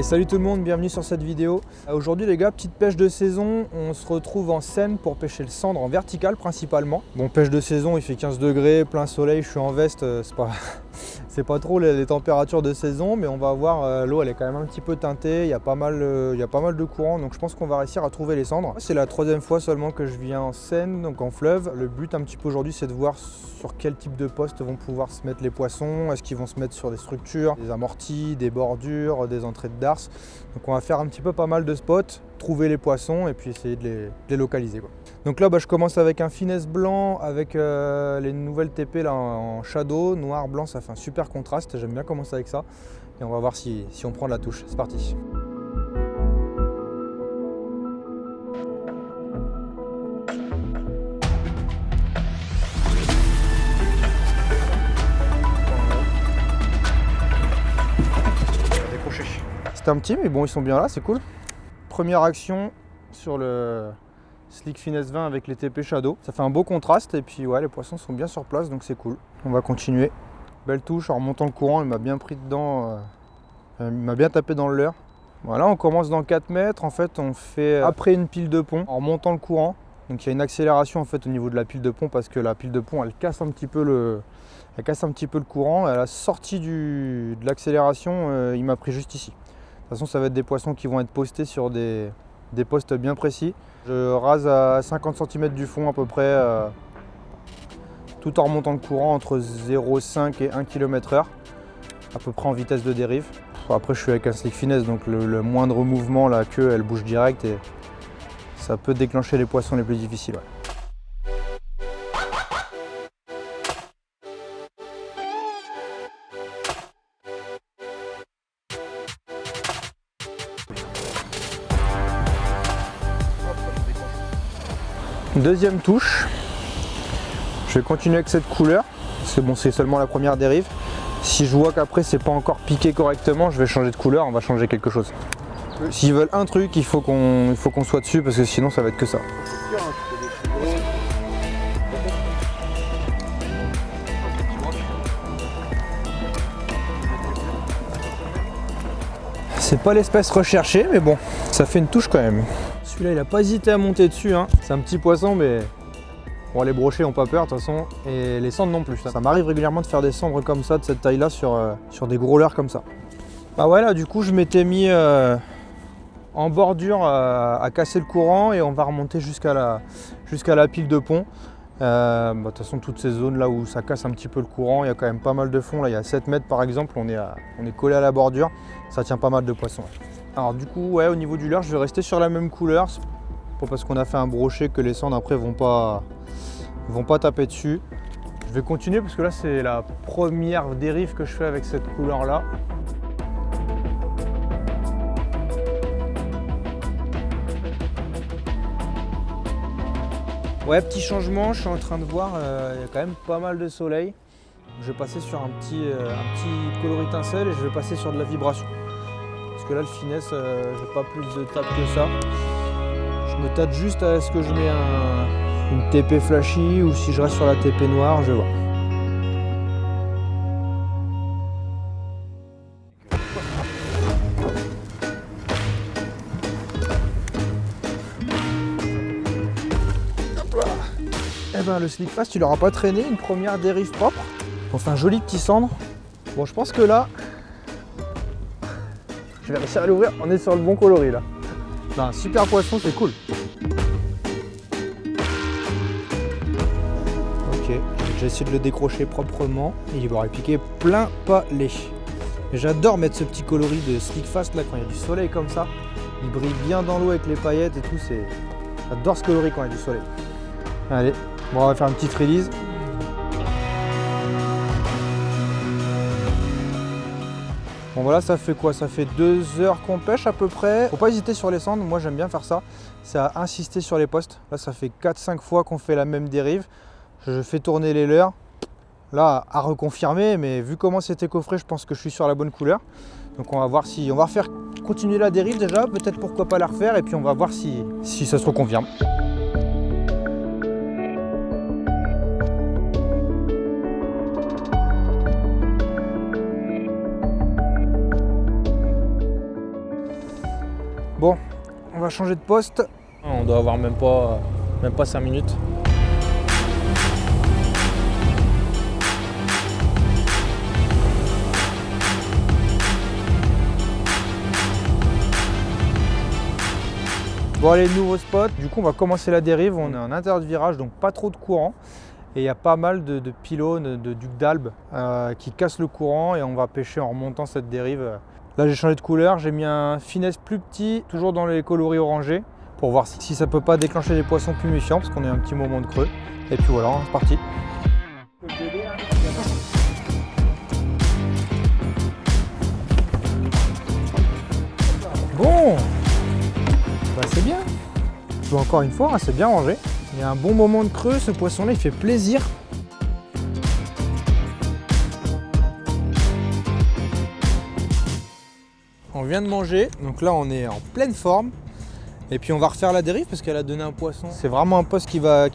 salut tout le monde, bienvenue sur cette vidéo. Aujourd'hui les gars, petite pêche de saison, on se retrouve en Seine pour pêcher le cendre en vertical principalement. Bon, pêche de saison, il fait 15 degrés, plein soleil, je suis en veste, c'est pas trop les températures de saison, mais on va voir, l'eau elle est quand même un petit peu teintée, il y a pas mal de courant, donc je pense qu'on va réussir à trouver les cendres. C'est la troisième fois seulement que je viens en Seine, donc en fleuve. Le but un petit peu aujourd'hui c'est de voir sur quel type de poste vont pouvoir se mettre les poissons, est-ce qu'ils vont se mettre sur des structures, des amortis, des bordures, des entrées de darse. Donc on va faire un petit peu pas mal de spots, trouver les poissons et puis essayer de les localiser, quoi. Donc là je commence avec un finesse blanc avec les nouvelles TP là, en shadow, noir, blanc, ça fait un super contraste, j'aime bien commencer avec ça. Et on va voir si on prend de la touche, c'est parti. C'est un petit mais bon ils sont bien là, c'est cool. Première action sur le Slick Finesse 20 avec les TP Shadow. Ça fait un beau contraste et puis ouais les poissons sont bien sur place donc c'est cool. On va continuer. Belle touche en remontant le courant, il m'a bien pris dedans, il m'a bien tapé dans le leurre. Voilà, on commence dans 4 mètres, en fait on fait après une pile de pont en remontant le courant. Donc il y a une accélération en fait au niveau de la pile de pont parce que la pile de pont elle casse un petit peu le courant. À la sortie de l'accélération, il m'a pris juste ici. De toute façon, ça va être des poissons qui vont être postés sur des postes bien précis. Je rase à 50 cm du fond à peu près, tout en remontant le courant entre 0,5 et 1 km/h, à peu près en vitesse de dérive. Après, je suis avec un Slick Finesse, donc le moindre mouvement, la queue, elle bouge direct et ça peut déclencher les poissons les plus difficiles. Ouais. Deuxième touche, je vais continuer avec cette couleur, parce que bon c'est seulement la première dérive. Si je vois qu'après c'est pas encore piqué correctement, je vais changer de couleur, on va changer quelque chose. S'ils veulent un truc, il faut qu'on soit dessus, parce que sinon ça va être que ça. C'est pas l'espèce recherchée, mais bon, ça fait une touche quand même. Celui-là, il a pas hésité à monter dessus, hein. C'est un petit poisson, mais bon, les brochets n'ont pas peur de toute façon, et les cendres non plus. Ça m'arrive régulièrement de faire des cendres comme ça, de cette taille-là, sur des gros leurres comme ça. Bah voilà, du coup, je m'étais mis en bordure à casser le courant, et on va remonter jusqu'à la pile de pont. De toute façon, toutes ces zones là où ça casse un petit peu le courant, il y a quand même pas mal de fond. Là, il y a 7 mètres par exemple, on est collé à la bordure, ça tient pas mal de poissons. Alors du coup, ouais, au niveau du leurre, je vais rester sur la même couleur, parce qu'on a fait un brochet que les cendres après vont pas taper dessus. Je vais continuer parce que là, c'est la première dérive que je fais avec cette couleur là. Ouais, petit changement, je suis en train de voir, il y a quand même pas mal de soleil. Je vais passer sur un petit coloris étincelle et je vais passer sur de la vibration. Parce que là, le finesse, j'ai pas plus de tape que ça. Je me tâte juste à est-ce que je mets une TP flashy ou si je reste sur la TP noire, je vais voir. Eh ben le Slick Fast, il aura pas traîné, une première dérive propre. On fait un joli petit cendre. Bon, je pense que là, je vais réussir à l'ouvrir, on est sur le bon coloris là. Non, super poisson, c'est cool. Ok, j'ai essayé de le décrocher proprement. Il m'aurait piqué plein palais. J'adore mettre ce petit coloris de Slick Fast là quand il y a du soleil comme ça. Il brille bien dans l'eau avec les paillettes et tout. J'adore ce coloris quand il y a du soleil. Allez, bon, on va faire une petite release. Bon voilà, ça fait quoi? Ça fait 2 heures qu'on pêche à peu près. Faut pas hésiter sur les cendres, moi j'aime bien faire ça. C'est à insister sur les postes. Là ça fait 4-5 fois qu'on fait la même dérive. Je fais tourner les leurres. Là à reconfirmer, mais vu comment c'était coffré, je pense que je suis sur la bonne couleur. Donc on va voir si on va refaire continuer la dérive déjà, peut-être pourquoi pas la refaire, et puis on va voir si ça se reconfirme. Bon, on va changer de poste. On doit avoir même pas 5 minutes. Bon allez, nouveau spot. Du coup on va commencer la dérive. On est en intérieur de virage, donc pas trop de courant. Et il y a pas mal de pylônes, de ducs d'albes qui cassent le courant et on va pêcher en remontant cette dérive. Là j'ai changé de couleur, j'ai mis un finesse plus petit, toujours dans les coloris orangés, pour voir si ça peut pas déclencher des poissons plus méfiants, parce qu'on est un petit moment de creux. Et puis voilà, c'est parti. Bon, bah c'est bien. Encore une fois, hein, c'est bien rangé. Il y a un bon moment de creux, ce poisson-là il fait plaisir. On vient de manger, donc là on est en pleine forme. Et puis on va refaire la dérive parce qu'elle a donné un poisson. C'est vraiment un poste qui va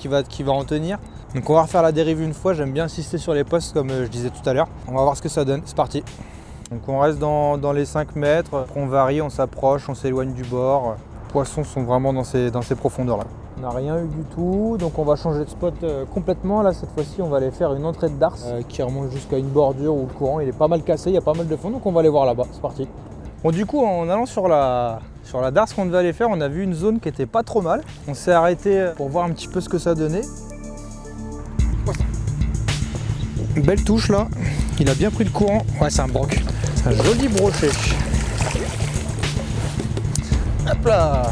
en tenir. Donc on va refaire la dérive une fois, j'aime bien insister sur les postes comme je disais tout à l'heure. On va voir ce que ça donne, c'est parti. Donc on reste dans les 5 mètres, après on varie, on s'approche, on s'éloigne du bord. Les poissons sont vraiment dans ces profondeurs-là. On n'a rien eu du tout, donc on va changer de spot complètement. Là cette fois-ci on va aller faire une entrée de darse qui remonte jusqu'à une bordure où le courant il est pas mal cassé, il y a pas mal de fond, donc on va aller voir là-bas, c'est parti. Bon du coup en allant sur la darse qu'on devait aller faire, on a vu une zone qui était pas trop mal. On s'est arrêté pour voir un petit peu ce que ça donnait. Une belle touche là, il a bien pris le courant. Ouais c'est un broc, c'est un joli brochet. Hop là,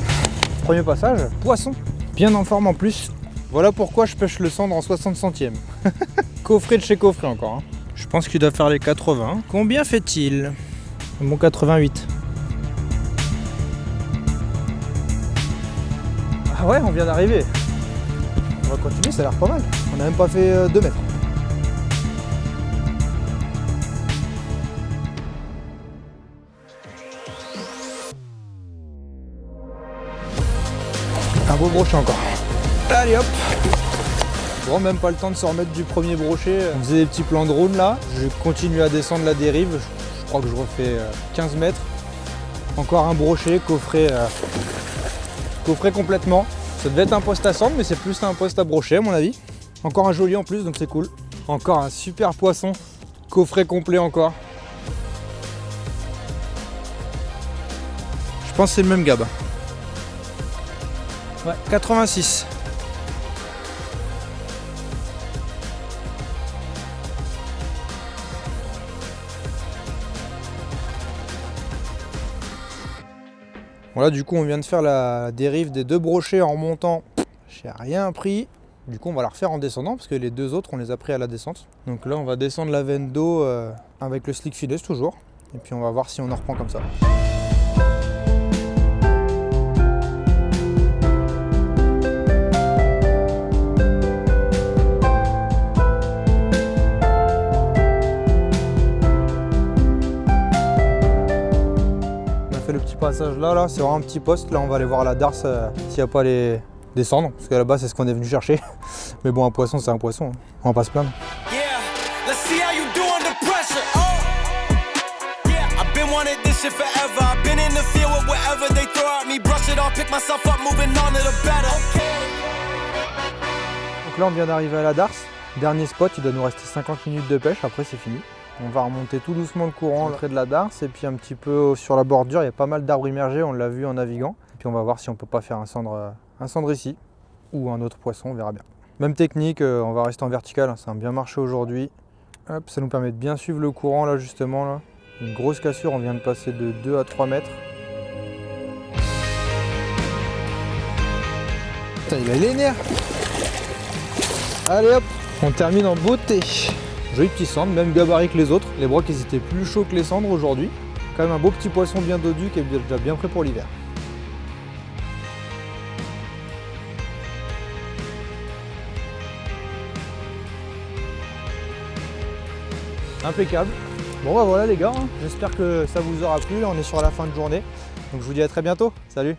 premier passage, poisson, bien en forme en plus. Voilà pourquoi je pêche le cendre en 60 centièmes. Coffret de chez Coffret encore. Hein. Je pense qu'il doit faire les 80. Combien fait-il? Bon 88. Ah ouais, on vient d'arriver. On va continuer, ça a l'air pas mal. On n'a même pas fait 2 mètres. Un beau brochet encore. Allez hop. Bon, même pas le temps de se remettre du premier brochet. On faisait des petits plans de drone là. Je continue à descendre la dérive. Je crois que je refais 15 mètres. Encore un brochet, coffret complètement. Ça devait être un poste à cendre, mais c'est plus un poste à brochet à mon avis. Encore un joli en plus, donc c'est cool. Encore un super poisson. Coffret complet encore. Je pense que c'est le même gab. Ouais, 86. Voilà, du coup on vient de faire la dérive des 2 brochets en remontant. J'ai rien pris. Du coup on va la refaire en descendant parce que les 2 autres on les a pris à la descente. Donc là on va descendre la veine d'eau avec le slick finesse toujours. Et puis on va voir si on en reprend comme ça. Le petit passage là, c'est vraiment un petit poste. Là on va aller voir la darse s'il n'y a pas les descendre, parce que là-bas c'est ce qu'on est venu chercher. Mais bon, un poisson c'est un poisson, hein. On va pas se plaindre. Donc là on vient d'arriver à la darse. Dernier spot, il doit nous rester 50 minutes de pêche, après c'est fini. On va remonter tout doucement le courant près de la darse et puis un petit peu sur la bordure, il y a pas mal d'arbres immergés, on l'a vu en naviguant. Et puis on va voir si on peut pas faire un cendre ici ou un autre poisson, on verra bien. Même technique, on va rester en vertical, hein, ça a bien marché aujourd'hui. Hop, ça nous permet de bien suivre le courant là justement. Là. Une grosse cassure, on vient de passer de 2 à 3 mètres. Putain, il a les nerfs. Allez hop, on termine en beauté. Joli petit cendre, même gabarit que les autres. Les brocs ils étaient plus chauds que les cendres aujourd'hui. Quand même un beau petit poisson bien dodu qui est déjà bien prêt pour l'hiver. Impeccable. Bon bah voilà les gars, hein. J'espère que ça vous aura plu. Là on est sur la fin de journée. Donc je vous dis à très bientôt. Salut!